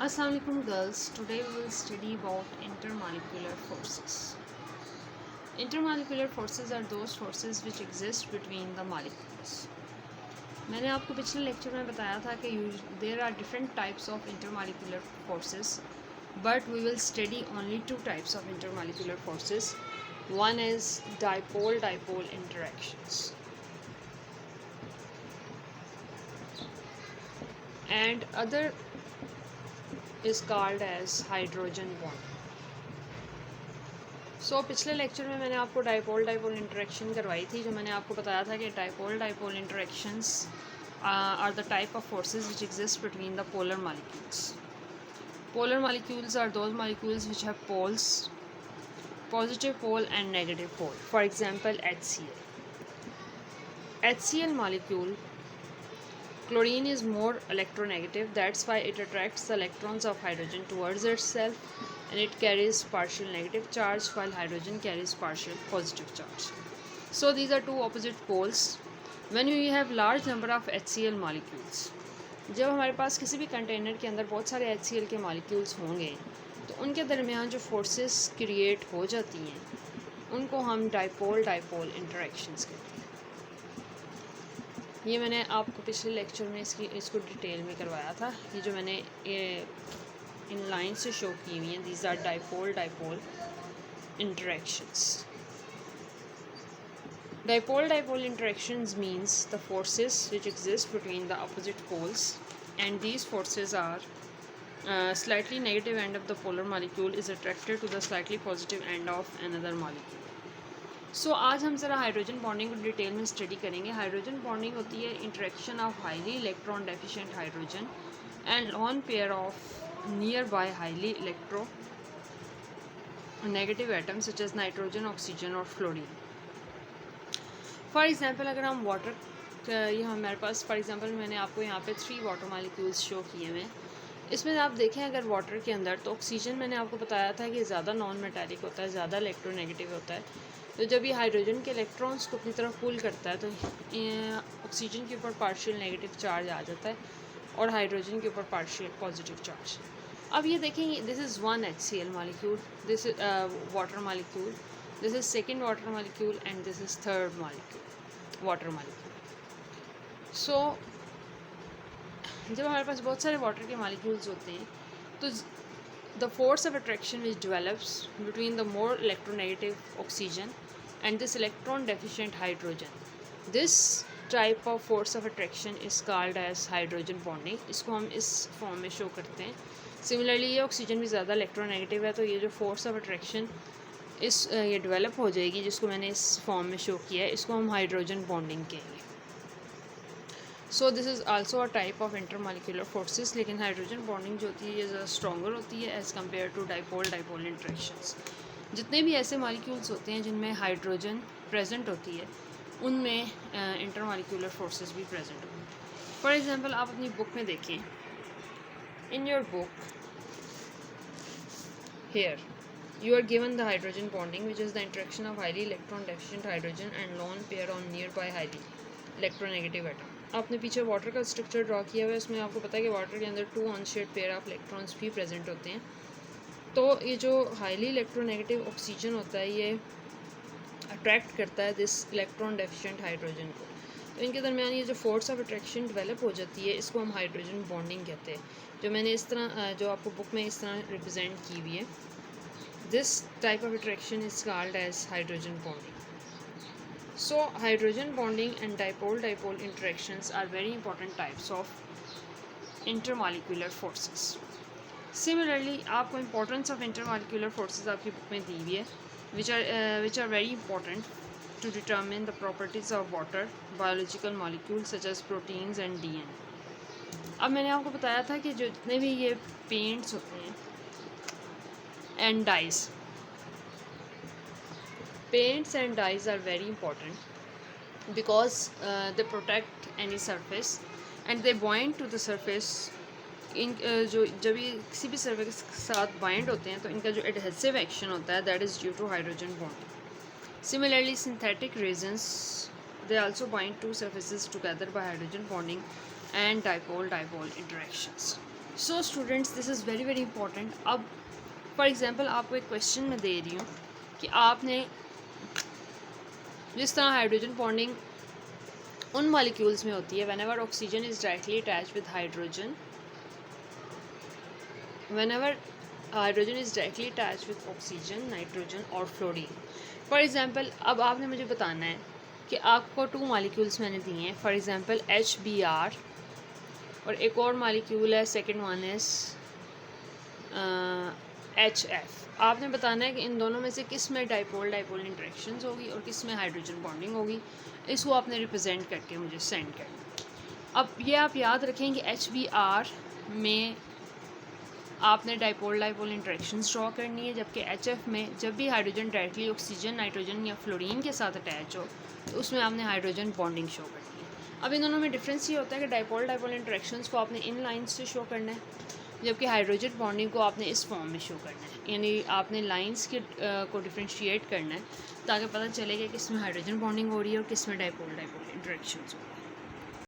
Assalamualaikum girls. Today we will study about intermolecular forces. Intermolecular forces are those forces which exist between the molecules. मैंने आपको पिछले lecture में बताया था कि there are different types of intermolecular forces, but we will study only two types of intermolecular forces. One is dipole-dipole interactions, and other is called as hydrogen bond. पिछले lecture में मैंने आपको डाइपोल डाइपोल इंटरेक्शन करवाई थी, जो मैंने आपको बताया था कि dipole dipole interactions are the type of forces which exist between the polar molecules. Polar molecules are those molecules which have poles, positive pole and negative pole. For example, HCl. HCl molecule, chlorine is more electronegative, that's why it attracts the electrons of hydrogen towards itself, and it carries partial negative charge while hydrogen carries partial positive charge. So these are two opposite poles. When we have large number of HCl molecules, जब हमारे पास किसी भी container के अंदर बहुत सारे HCl के molecules होंगे तो उनके दरमियान जो फोर्सेस क्रिएट हो जाती हैं उनको हम डाइपोल डाइपोल इंटरेक्शंस कहते हैं. ये मैंने आपको पिछले लेक्चर में इसको डिटेल में करवाया था. ये जो मैंने इन लाइन से शो की हुई हैं, these are dipole dipole interactions. Dipole-dipole interactions means the forces which exist between the opposite poles, and these forces are slightly negative end of the polar molecule is attracted to the slightly positive end of another molecule. So आज हम ज़रा hydrogen bonding को detail में study करेंगे. Hydrogen bonding होती है interaction of highly electron deficient hydrogen and lone pair of nearby highly electronegative atom such as nitrogen, oxygen और fluorine. For example अगर हम वाटर, ये हमारे पास फॉर एग्ज़ाम्पल मैंने आपको यहाँ पे 3 वाटर मालिक्यूल्स शो किए हुए हैं. इसमें आप देखें अगर वाटर के अंदर तो ऑक्सीजन मैंने आपको बताया था कि ज़्यादा नॉन मेटालिक होता है, ज़्यादा इलेक्ट्रोनेगेटिव होता है. तो जब ये हाइड्रोजन के इलेक्ट्रॉन्स को अपनी तरफ पुल करता है तो ऑक्सीजन के ऊपर पार्शियल नेगेटिव चार्ज आ जाता है और हाइड्रोजन के ऊपर पार्शियल पॉजिटिव चार्ज. अब ये देखें, this is one HCl molecule, this is water molecule, this is second water molecule and this is third molecule water molecule. So जब हमारे पास बहुत सारे वाटर के molecules होते हैं तो the force of attraction which develops between the more electronegative oxygen and this electron deficient hydrogen, this type of force of attraction is called as hydrogen bonding. इसको हम इस फॉर्म में शो करते हैं. सिमिलरली ये ऑक्सीजन भी ज़्यादा electronegative है तो ये जो फोर्स ऑफ अट्रैक्शन ये डेवलप हो जाएगी जिसको मैंने इस फॉर्म में शो किया है, इसको हम हाइड्रोजन बॉन्डिंग कहेंगे. So this is also a type of intermolecular forces, लेकिन हाइड्रोजन बॉन्डिंग जो होती है ये ज़्यादा स्ट्रॉन्गर होती है as compare to dipole dipole interactions. जितने भी ऐसे मॉलिक्यूल्स होते हैं जिनमें हाइड्रोजन प्रेजेंट होती है उनमें इंटरमॉलिक्यूलर फोर्सेस भी प्रेजेंट होती हैं. फॉर एग्ज़ाम्पल आप अपनी बुक में देखें, in your book here you are given the hydrogen bonding, which is the interaction of highly electron deficient hydrogen and lone pair on nearby highly electronegative atom. आपने पीछे water का structure draw किया हुआ है, उसमें आपको पता है कि वाटर के अंदर 2 अनशेयर्ड पेयर ऑफ इलेक्ट्रॉन्स भी प्रेजेंट होते हैं. तो ये जो हाईली इलेक्ट्रोनेगेटिव ऑक्सीजन होता है ये अट्रैक्ट करता है दिस इलेक्ट्रॉन डेफिशिएंट हाइड्रोजन को. तो इनके दरमियान ये जो फोर्स ऑफ अट्रैक्शन डेवलप हो जाती है इसको हम हाइड्रोजन बॉन्डिंग कहते हैं, जो मैंने इस तरह जो आपको बुक में इस तरह रिप्रेजेंट की हुई है. This type of attraction is called as hydrogen bonding. So hydrogen bonding and dipole-dipole interactions are very important types of intermolecular forces. Similarly, आपको importance of intermolecular forces आपकी बुक में दी हुई है, which are very important to determine the properties of water, biological molecules such as proteins and DNA. अब मैंने आपको बताया था कि जो जितने भी ये पेंट्स होते हैं and dyes. Paints and dyes are very important because they protect any surface and they bind to the surface. इन जो जब ये किसी भी सरफेस के साथ बाइंड होते हैं तो इनका जो एडहेसिव एक्शन होता है that is due to hydrogen bonding. Similarly synthetic resins they also bind to surfaces together by hydrogen bonding and dipole-dipole interactions. So students, this is very very important. अब for example आपको एक question मैं दे रही हूँ कि आपने जिस तरह हाइड्रोजन बॉन्डिंग उन मॉलिक्यूल्स में होती है whenever oxygen is directly attached with hydrogen, whenever hydrogen is directly attached with oxygen, nitrogen और फ्लोरीन। फॉर एग्ज़ाम्पल अब आपने मुझे बताना है कि आपको 2 मॉलिक्यूल्स मैंने दिए हैं, फॉर एग्ज़ाम्पल HBr और एक और मॉलिक्यूल है, सेकंड वन इज़ HF। आपने बताना है कि इन दोनों में से किस में डाइपोल डाइपोल इंटरेक्शंस होगी और किस में हाइड्रोजन बॉन्डिंग होगी। इसको आपने रिप्रेजेंट करके मुझे सेंड करना। अब ये आप याद रखें कि HBr में आपने डाइपोल डाइपोल इंटरेक्शंस ड्रॉ करनी है, जबकि HF में जब भी हाइड्रोजन डायरेक्टली ऑक्सीजन, नाइट्रोजन या फ्लोरीन के साथ अटैच हो तो उसमें आपने हाइड्रोजन बॉन्डिंग शो करनी है। अब इन दोनों में डिफरेंस ये होता है कि डाइपोल डाइपोल इंटरेक्शंस को आपने इन लाइन्स से शो करना है, जबकि हाइड्रोजन बॉन्डिंग को आपने इस फॉर्म में शो करना है, यानी आपने लाइन्स के को डिफ्रेंशिएट करना है ताकि पता चले कि किस में हाइड्रोजन बॉन्डिंग हो रही है और किस में डाइपोल डाइपोल इंटरेक्शंस हो रही है।